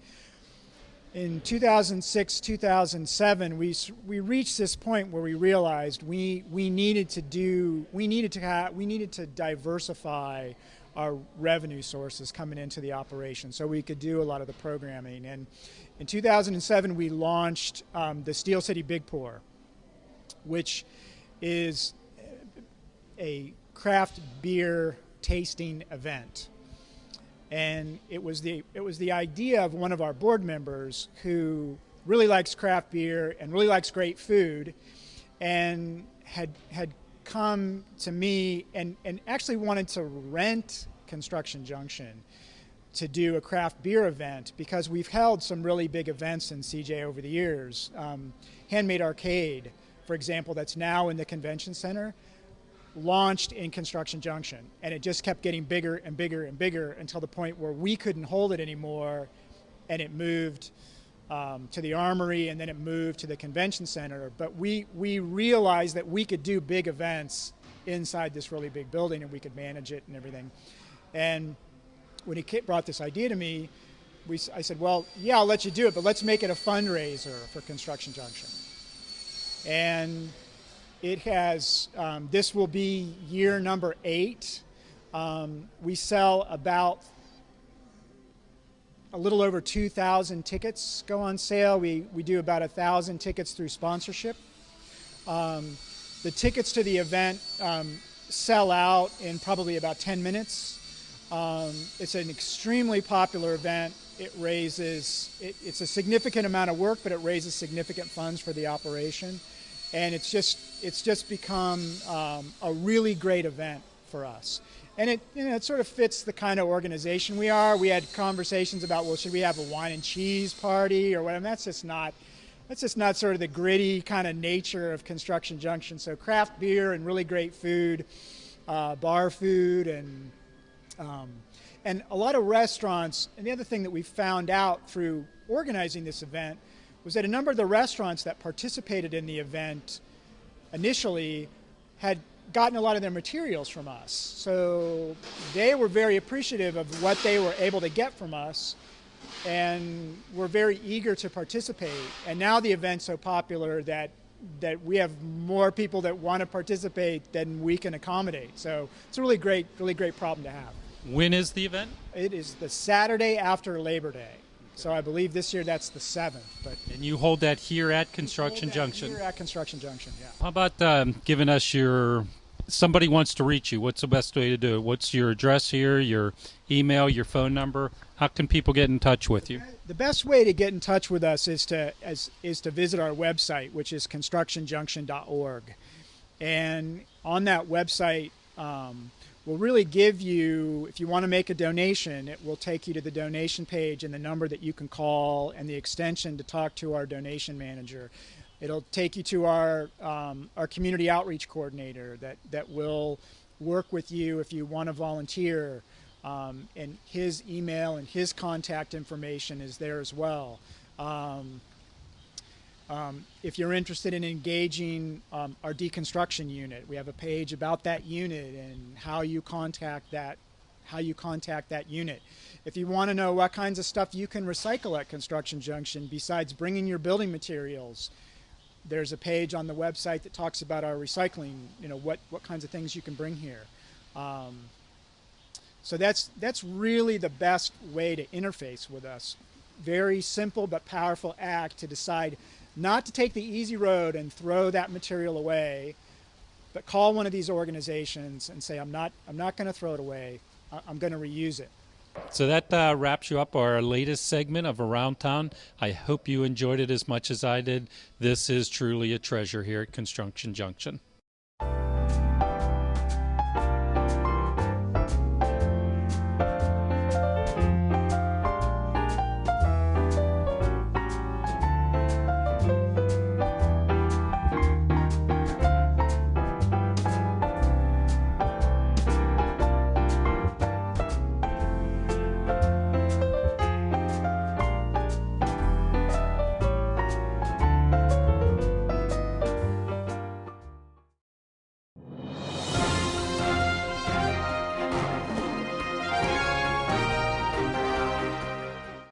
in 2006, 2007, we reached this point where we realized we needed to diversify our revenue sources coming into the operation, so we could do a lot of the programming. And in 2007, we launched the Steel City Big Pour, which is a craft beer tasting event. And it was the idea of one of our board members who really likes craft beer and really likes great food, and had come to me and actually wanted to rent Construction Junction to do a craft beer event, because we've held some really big events in CJ over the years. Handmade Arcade, for example, that's now in the convention center, launched in Construction Junction, and it just kept getting bigger and bigger and bigger until the point where we couldn't hold it anymore, and it moved to the Armory, and then it moved to the convention center. But we realized that we could do big events inside this really big building, and we could manage it and everything. And when he brought this idea to me, I said, well, yeah, I'll let you do it, but let's make it a fundraiser for Construction Junction. And it has, this will be year number 8. We sell about a little over 2,000 tickets go on sale. We do about 1,000 tickets through sponsorship. The tickets to the event sell out in probably about 10 minutes. It's an extremely popular event. It's a significant amount of work, but it raises significant funds for the operation. And it's just become a really great event for us. And it sort of fits the kind of organization we are. We had conversations about, well, should we have a wine and cheese party or whatever? That's just not sort of the gritty kind of nature of Construction Junction. So craft beer and really great food, bar food, and a lot of restaurants. And the other thing that we found out through organizing this event was that a number of the restaurants that participated in the event initially had gotten a lot of their materials from us. So they were very appreciative of what they were able to get from us, and were very eager to participate. And now the event's so popular that we have more people that want to participate than we can accommodate. So it's a really great problem to have. When is the event? It is the Saturday after Labor Day. So I believe this year that's the 7th. And you hold that here at Construction Junction? Here at Construction Junction, yeah. How about giving us somebody wants to reach you, what's the best way to do it? What's your address here, your email, your phone number? How can people get in touch with you? The best way to get in touch with us is to visit our website, which is constructionjunction.org. And on that website, we'll really give you, if you want to make a donation, it will take you to the donation page and the number that you can call and the extension to talk to our donation manager. It'll take you to our community outreach coordinator that will work with you if you want to volunteer. And his email and his contact information is there as well. If you're interested in engaging our deconstruction unit, we have a page about that unit and how you contact that unit. If you want to know what kinds of stuff you can recycle at Construction Junction besides bringing your building materials, there's a page on the website that talks about our recycling, what kinds of things you can bring here. So that's really the best way to interface with us. Very simple but powerful act to decide not to take the easy road and throw that material away, but call one of these organizations and say, I'm not going to throw it away. I'm going to reuse it. So that wraps you up our latest segment of Around Town. I hope you enjoyed it as much as I did. This is truly a treasure here at Construction Junction.